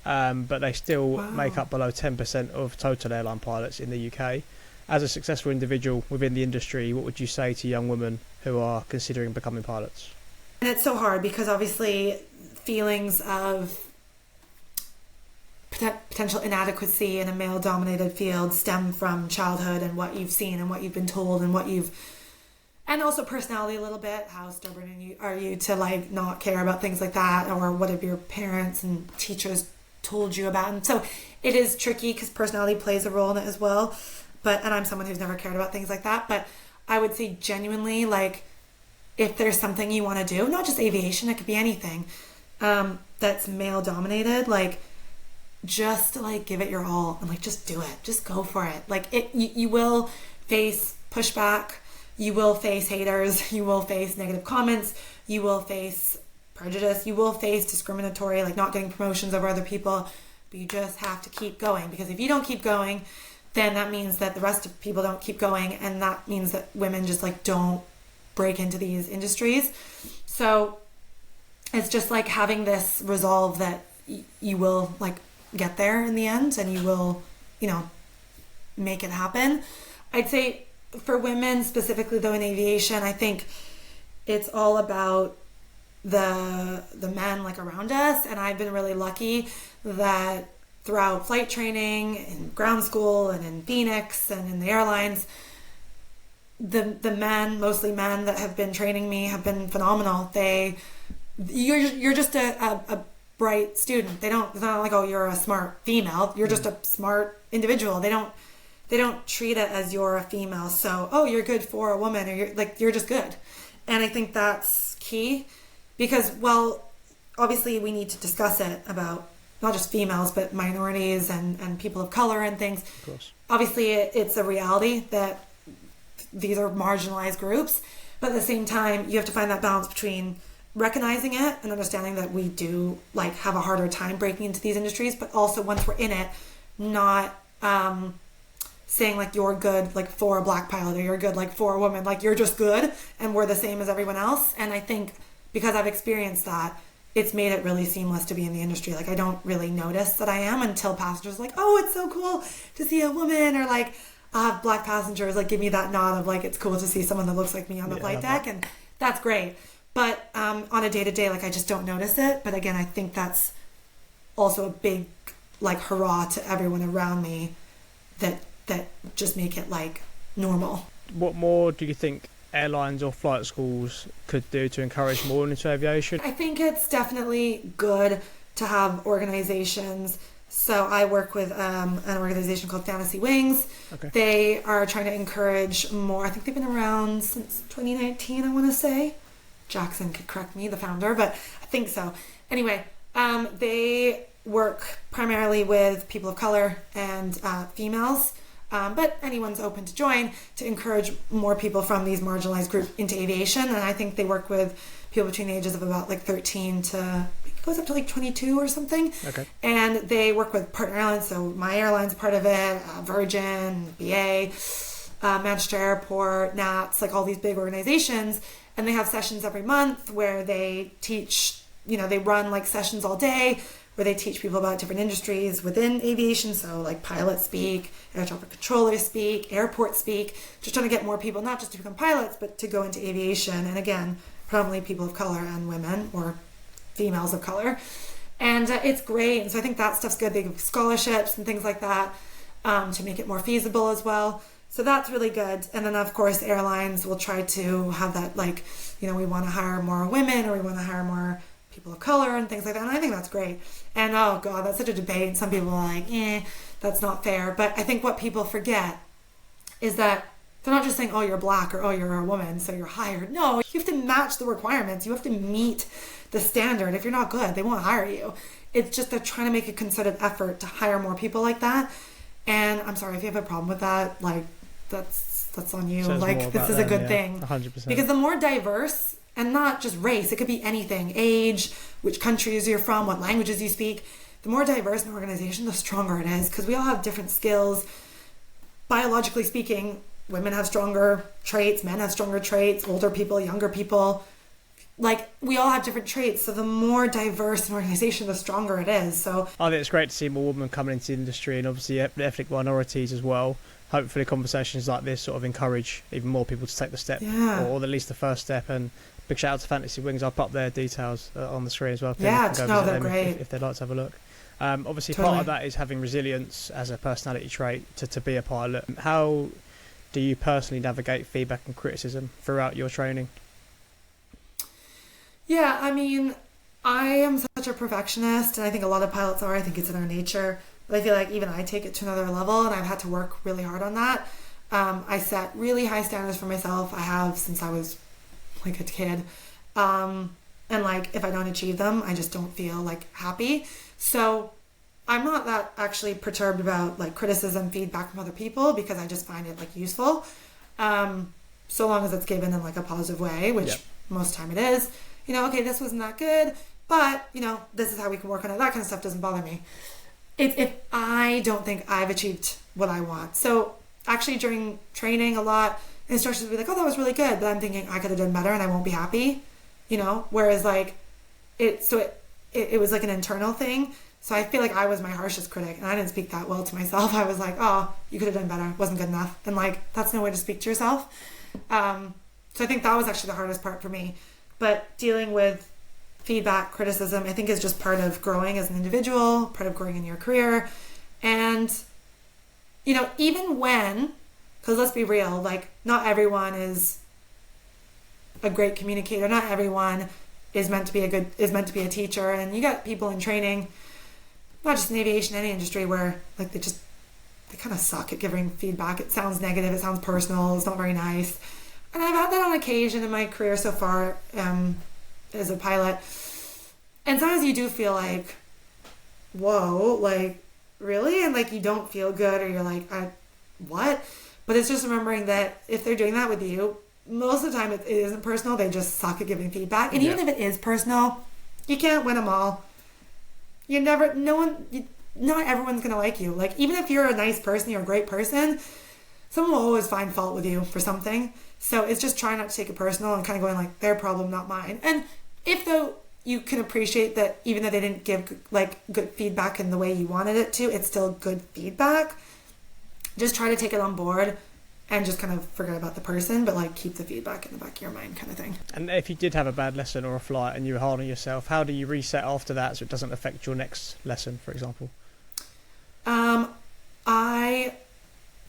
but they still make up below 10% of total airline pilots in the UK. As a successful individual within the industry, what would you say to young women who are considering becoming pilots? And it's so hard because obviously feelings of potential inadequacy in a male-dominated field stem from childhood and what you've seen and what you've been told and and also personality a little bit. How stubborn are you to like not care about things like that, or what have your parents and teachers told you about? And so it is tricky because personality plays a role in it as well. And I'm someone who's never cared about things like that. But I would say genuinely, like, if there's something you want to do, not just aviation, it could be anything that's male dominated, like, just like give it your all and like just do it, just go for it. Like you will face pushback, you will face haters, you will face negative comments, you will face prejudice, you will face discriminatory, like not getting promotions over other people, but you just have to keep going, because if you don't keep going, then that means that the rest of people don't keep going, and that means that women just like don't break into these industries. So it's just like having this resolve that you will like get there in the end, and you will, make it happen. I'd say for women specifically though in aviation, I think it's all about the men like around us, and I've been really lucky that throughout flight training in ground school and in Phoenix and in the airlines, the men, mostly men that have been training me have been phenomenal. You're just a bright student. It's not like, oh, you're a smart female. You're just a smart individual. They don't treat it as you're a female. So, oh, you're good for a woman, or you're just good. And I think that's key, because, well, obviously we need to discuss it about not just females, but minorities and people of color and things. Of course. Obviously it's a reality that these are marginalized groups, but at the same time, you have to find that balance between recognizing it and understanding that we do like have a harder time breaking into these industries, but also once we're in it, not saying like you're good like for a black pilot, or you're good like for a woman, like you're just good and we're the same as everyone else. And I think because I've experienced that, it's made it really seamless to be in the industry. Like I don't really notice that I am until passengers are like, oh, it's so cool to see a woman, or like black passengers like give me that nod of like it's cool to see someone that looks like me on the flight deck, and that's great. But on a day-to-day, like I just don't notice it. But again, I think that's also a big like hurrah to everyone around me that just make it like normal. What more do you think airlines or flight schools could do to encourage more into aviation? I think it's definitely good to have organizations. So I work with an organization called Fantasy Wings. Okay. They are trying to encourage more. I think they've been around since 2019, I want to say. Jackson could correct me, the founder, but I think so. Anyway, they work primarily with people of color and females, but anyone's open to join, to encourage more people from these marginalized groups into aviation. And I think they work with people between the ages of about like 13 to, it goes up to like 22 or something. Okay. And they work with partner airlines, so my airline's part of it, Virgin, BA, Manchester Airport, NATS, like all these big organizations. And they have sessions every month where they teach, they run like sessions all day where they teach people about different industries within aviation. So like pilots speak, air traffic controllers speak, airport speak, just trying to get more people, not just to become pilots, but to go into aviation. And again, probably people of color and women, or females of color. And it's great. And so I think that stuff's good. They give scholarships and things like that to make it more feasible as well. So that's really good. And then, of course, airlines will try to have that, like, we want to hire more women, or we want to hire more people of color and things like that. And I think that's great. And oh God, that's such a debate. Some people are like, that's not fair. But I think what people forget is that they're not just saying, oh, you're black or oh, you're a woman, so you're hired. No, you have to match the requirements. You have to meet the standard. If you're not good, they won't hire you. It's just they're trying to make a concerted effort to hire more people like that. And I'm sorry if you have a problem with that, like that's on you. Says like this is a good thing. 100%. Because the more diverse, and not just race, it could be anything, age, which countries you're from, what languages you speak. The more diverse an organization, the stronger it is, because we all have different skills. Biologically speaking, women have stronger traits, men have stronger traits, older people, younger people. Like, we all have different traits, so the more diverse an organization, the stronger it is. So I think it's great to see more women coming into the industry, and obviously ethnic minorities as well. Hopefully conversations like this sort of encourage even more people to take the step, or at least the first step. And big shout out to Fantasy Wings. I'll put up their details on the screen as well. Yeah, no, they're great. If they'd like to have a look. Obviously, Totally. part of that is having resilience as a personality trait to be a pilot. How do you personally navigate feedback and criticism throughout your training? Yeah, I mean, I am such a perfectionist, and I think a lot of pilots are. I think it's in our nature. But I feel like even I take it to another level, and I've had to work really hard on that. I set really high standards for myself. I have since I was like a kid. And like, if I don't achieve them, I just don't feel like happy. So I'm not that actually perturbed about like criticism, feedback from other people, because I just find it like useful. So long as it's given in like a positive way, which most time it is. You know, okay, this wasn't that good, but you know, this is how we can work on it. That kind of stuff doesn't bother me. If I don't think I've achieved what I want. So actually during training a lot, instructors will be like, oh, that was really good. But I'm thinking I could have done better and I won't be happy, you know? Whereas like, it was like an internal thing. So I feel like I was my harshest critic, and I didn't speak that well to myself. I was like, oh, you could have done better. It wasn't good enough. And like, that's no way to speak to yourself. So I think that was actually the hardest part for me. But dealing with feedback, criticism, I think is just part of growing as an individual, part of growing in your career. And, you know, even when, because let's be real, like not everyone is a great communicator. Not everyone is meant to be a teacher. And you got people in training, not just in aviation, any industry, where like they kind of suck at giving feedback. It sounds negative. It sounds personal. It's not very nice. And I've had that on occasion in my career so far as a pilot. And sometimes you do feel like, whoa, like, really? And like you don't feel good, or you're like, what? But it's just remembering that if they're doing that with you, most of the time it isn't personal. They just suck at giving feedback. And even if it is personal, you can't win them all. Not everyone's going to like you. Like, even if you're a nice person, you're a great person, someone will always find fault with you for something. So it's just trying not to take it personal and kind of going like, their problem, not mine. And if though you can appreciate that even though they didn't give like good feedback in the way you wanted it to, it's still good feedback. Just try to take it on board and just kind of forget about the person, but like keep the feedback in the back of your mind, kind of thing. And if you did have a bad lesson or a flight and you were hard on yourself, how do you reset after that so it doesn't affect your next lesson, for example? I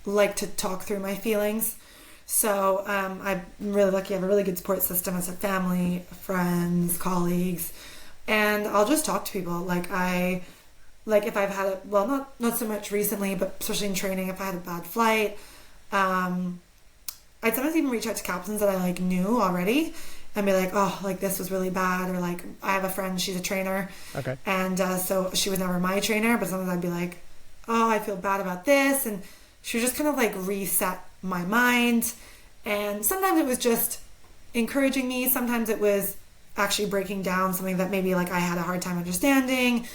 like to talk through my feelings. So I'm really lucky. I have a really good support system as a family, friends, colleagues, and I'll just talk to people. If I've had not so much recently, but especially in training, if I had a bad flight, I'd sometimes even reach out to captains that I like knew already and be like, oh, like this was really bad, or like I have a friend, she's a trainer, okay, and so she was never my trainer, but sometimes I'd be like, oh, I feel bad about this, and she would just kind of like reset my mind. And sometimes it was just encouraging me, sometimes it was actually breaking down something that maybe like I had a hard time understanding,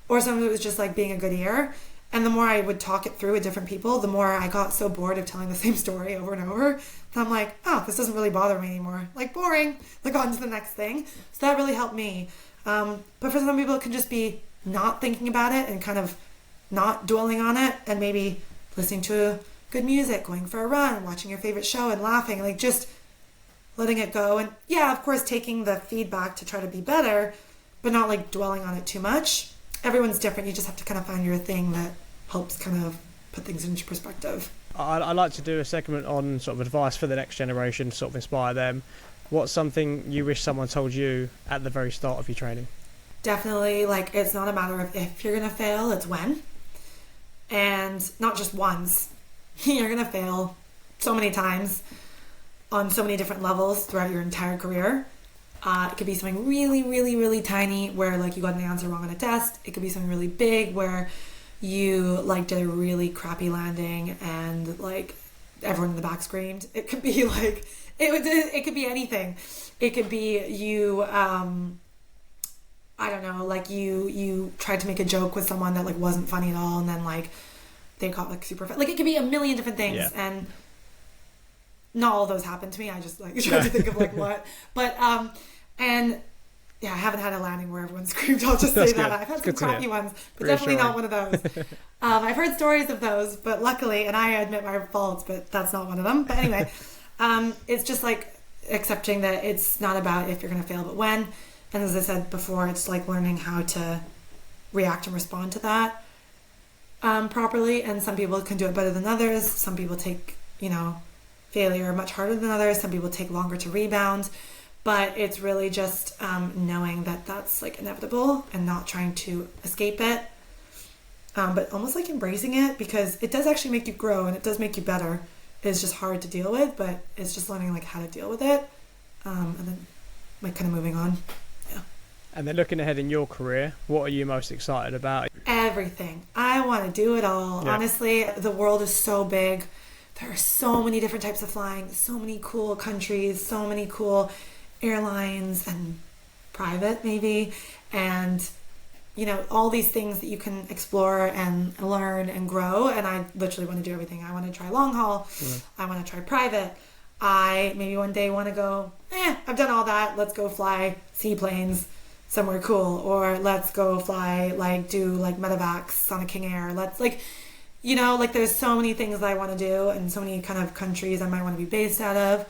or sometimes it was just like being a good ear. And the more I would talk it through with different people, the more I got so bored of telling the same story over and over, and I'm like, oh, this doesn't really bother me anymore, like boring, like on to the next thing. So that really helped me. But for some people it can just be not thinking about it and kind of not dwelling on it, and maybe listening to good music, going for a run, watching your favorite show and laughing, like just letting it go. And yeah, of course, taking the feedback to try to be better, but not like dwelling on it too much. Everyone's different. You just have to kind of find your thing that helps kind of put things into perspective. I like to do a segment on sort of advice for the next generation, sort of inspire them. What's something you wish someone told you at the very start of your training? definitely, like, it's not a matter of if you're going to fail, it's when. And not just once. You're going to fail so many times on so many different levels throughout your entire career. It could be something really, really, really tiny where, like, you got an answer wrong on a test. It could be something really big where you, like, did a really crappy landing and, like, everyone in the back screamed. It could be, like, it could be anything. It could be you, I don't know, like, you tried to make a joke with someone that, like, wasn't funny at all, and then, like, they got, like, super like, it could be a million different things. Yeah. And not all of those happened to me. I just, like, tried to think of, like, what. But and yeah, I haven't had a landing where everyone screamed. I'll just say that. I've had some crappy ones, but definitely not one of those. I've heard stories of those, but luckily, and I admit my faults, but that's not one of them. But anyway, it's just, like, accepting that it's not about if you're going to fail, but when. And as I said before, it's, like, learning how to react and respond to that properly. And some people can do it better than others. Some people take, failure much harder than others. Some people take longer to rebound. But it's really just knowing that that's, like, inevitable and not trying to escape it. But almost, like, embracing it, because it does actually make you grow and it does make you better. It's just hard to deal with, but it's just learning, like, how to deal with it. And then, like, kind of moving on. Yeah. And then looking ahead in your career, what are you most excited about? Everything. I want to do it all. Yeah. Honestly, the world is so big. There are so many different types of flying, so many cool countries, so many cool airlines and private maybe, and all these things that you can explore and learn and grow. And I literally want to do everything. I want to try long haul. I want to try private. I maybe one day want to go, I've done all that, let's go fly seaplanes somewhere cool, or let's go fly, like, do, like, medevacs on a King Air. Let's, like, there's so many things that I want to do, and so many kind of countries I might want to be based out of.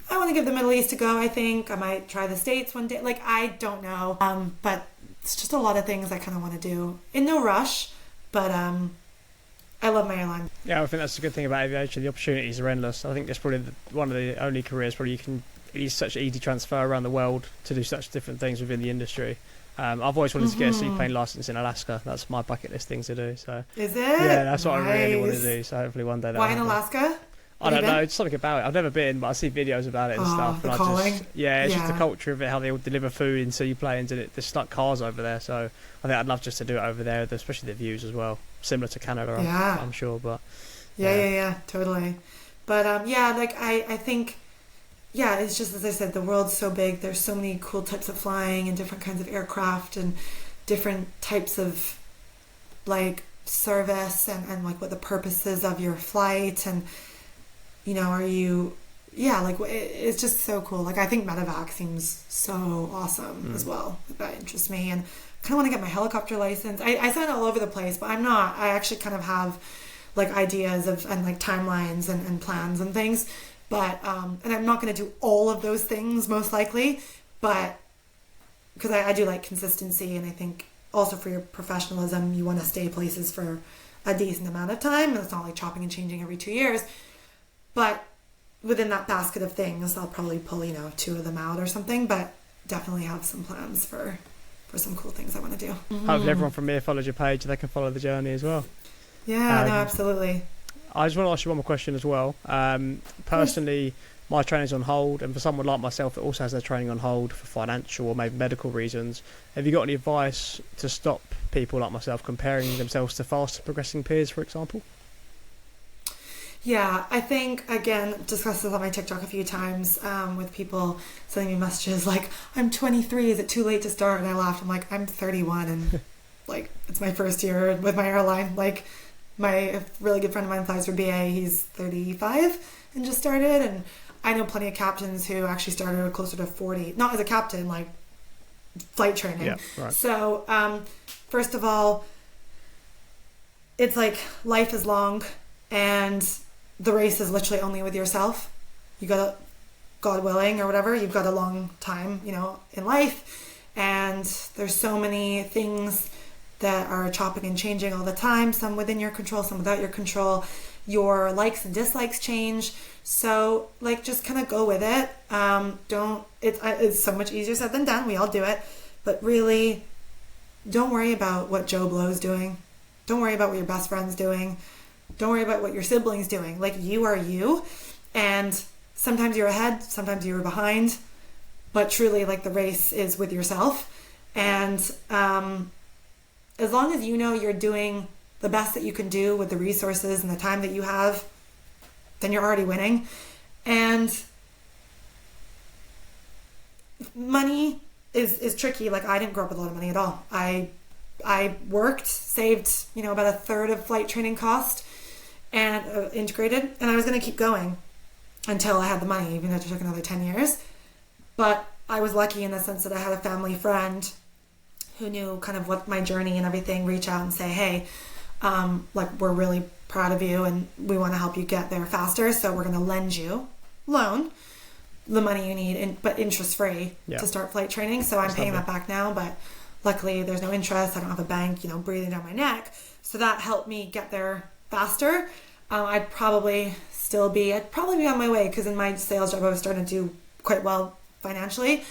I want to give the Middle East a go, I think. I might try the States one day. Like, I don't know. But it's just a lot of things I kind of want to do. In no rush, but I love my airline. Yeah, I think that's a good thing about aviation. The opportunities are endless. I think that's probably one of the only careers probably you can... It's such an easy transfer around the world to do such different things within the industry. I've always wanted to get a seaplane license in Alaska. That's my bucket list thing to do. So is it? Yeah, that's what I really want to do. So hopefully one day that'll happen. Why in Alaska? I don't know, it's something about it. I've never been, but I see videos about it and stuff. The and calling. It's just the culture of it, how they all deliver food in seaplanes, and there's like cars over there. So I think I'd love just to do it over there, especially the views as well. Similar to Canada, I'm sure. But yeah, totally. But I think, it's just, as I said, the world's so big. There's so many cool types of flying and different kinds of aircraft and different types of, like, service and like what the purpose is of your flight, and it's just so cool. Like, I think medevac seems so awesome as well. That interests me, and I kind of want to get my helicopter license. I sound all over the place, but I'm not. I actually kind of have, like, ideas and like timelines and plans and things, but and I'm not going to do all of those things most likely, but because I do like consistency, and I think also for your professionalism you want to stay places for a decent amount of time, and it's not like chopping and changing every 2 years. But within that basket of things, I'll probably pull, 2 of them out or something, but definitely have some plans for some cool things I want to do. Hopefully everyone from here follows your page, they can follow the journey as well. Yeah, no, absolutely. I just want to ask you one more question as well. Personally, my training's on hold, and for someone like myself that also has their training on hold for financial or maybe medical reasons, have you got any advice to stop people like myself comparing themselves to faster progressing peers, for example? Yeah, I think, again, discussed this on my TikTok a few times with people sending me messages like, I'm 23, is it too late to start? And I laughed. I'm like, I'm 31, and like, it's my first year with my airline. Like, my really good friend of mine flies for BA. He's 35 and just started, and I know plenty of captains who actually started closer to 40. Not as a captain, like flight training. Yeah, right. So, first of all, it's like life is long, and the race is literally only with yourself. You got, God willing or whatever, you've got a long time, in life, and there's so many things that are chopping and changing all the time, some within your control, some without your control. Your likes and dislikes change, so like, just kind of go with it. It's so much easier said than done. We all do it, but really don't worry about what Joe Blow's doing. Don't worry about what your best friend's doing. Don't worry about what your sibling's doing. Like, you are you. And sometimes you're ahead, sometimes you're behind. But truly, like, the race is with yourself. And as long as you know you're doing the best that you can do with the resources and the time that you have, then you're already winning. And money is tricky. Like, I didn't grow up with a lot of money at all. I worked, saved, about a third of flight training cost and integrated, and I was going to keep going until I had the money, even though it took another 10 years. But I was lucky in the sense that I had a family friend who knew kind of what my journey and everything, reach out and say, hey, we're really proud of you and we want to help you get there faster. So we're going to loan the money you need, but interest free to start flight training. So I'm paying that back now, but luckily there's no interest. I don't have a bank, breathing down my neck. So that helped me get there faster. I'd probably be on my way, because in my sales job I was starting to do quite well financially,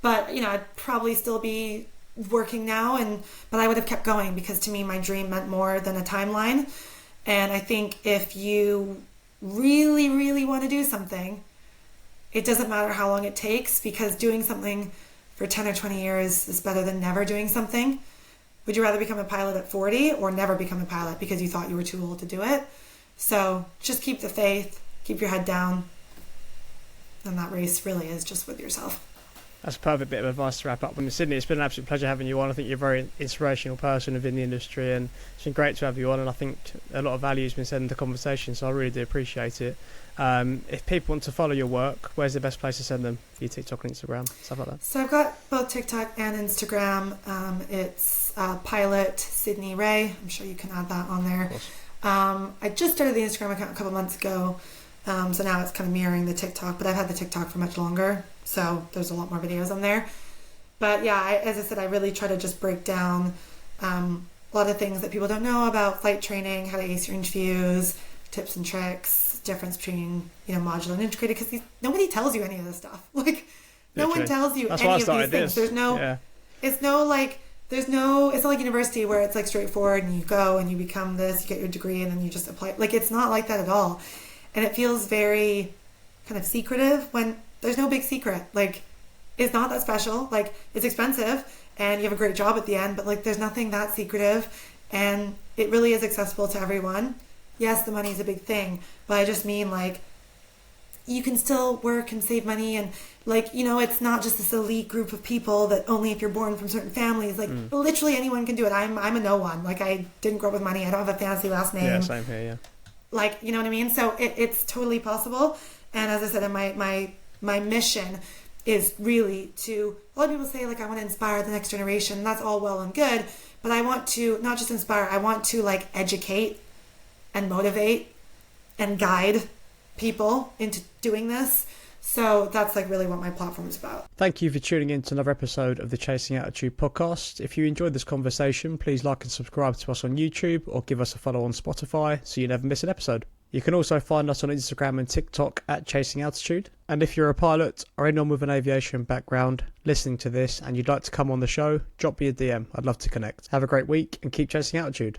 but I'd probably still be working now, but I would have kept going, because to me my dream meant more than a timeline. And I think if you really, really want to do something, it doesn't matter how long it takes, because doing something for 10 or 20 years is better than never doing something. Would you rather become a pilot at 40 or never become a pilot because you thought you were too old to do it? So just keep the faith, keep your head down, and that race really is just with yourself. That's a perfect bit of advice to wrap up. In Sydney, it's been an absolute pleasure having you on. I think you're a very inspirational person within the industry, and it's been great to have you on, and I think a lot of value has been said in the conversation, so I really do appreciate it. If people want to follow your work, where's the best place to send them for your TikTok and Instagram, stuff like that? So I've got both TikTok and Instagram. It's Pilot Sydney Ray. I'm sure you can add that on there. I just started the Instagram account a couple months ago, so now it's kind of mirroring the TikTok, but I've had the TikTok for much longer, so there's a lot more videos on there. But yeah, as I said, I really try to just break down a lot of things that people don't know about flight training, how to ace your interviews, tips and tricks, difference between modular and integrated, because nobody tells you any of this stuff. Like, no one tells you any of these things. There's no, it's not like university where it's like straightforward and you go and you become this, you get your degree and then you just apply. Like, it's not like that at all. And it feels very kind of secretive when there's no big secret. Like, it's not that special. Like, it's expensive and you have a great job at the end, but like, there's nothing that secretive, and it really is accessible to everyone. Yes, the money is a big thing, but I just mean, like, you can still work and save money, and like, it's not just this elite group of people that only if you're born from certain families. Like, literally anyone can do it. I'm a no one. Like, I didn't grow up with money. I don't have a fancy last name. Yeah, same here, yeah. Like, you know what I mean? So it's totally possible. And as I said, my mission is really to, a lot of people say, like, I want to inspire the next generation. That's all well and good, but I want to not just inspire, I want to like educate and motivate and guide people into doing this. So that's like really what my platform is about. Thank you for tuning in to another episode of the Chasing Altitude podcast. If you enjoyed this conversation, please like and subscribe to us on YouTube or give us a follow on Spotify so you never miss an episode. You can also find us on Instagram and TikTok at Chasing Altitude. And if you're a pilot or anyone with an aviation background listening to this and you'd like to come on the show, drop me a DM. I'd love to connect. Have a great week and keep chasing altitude.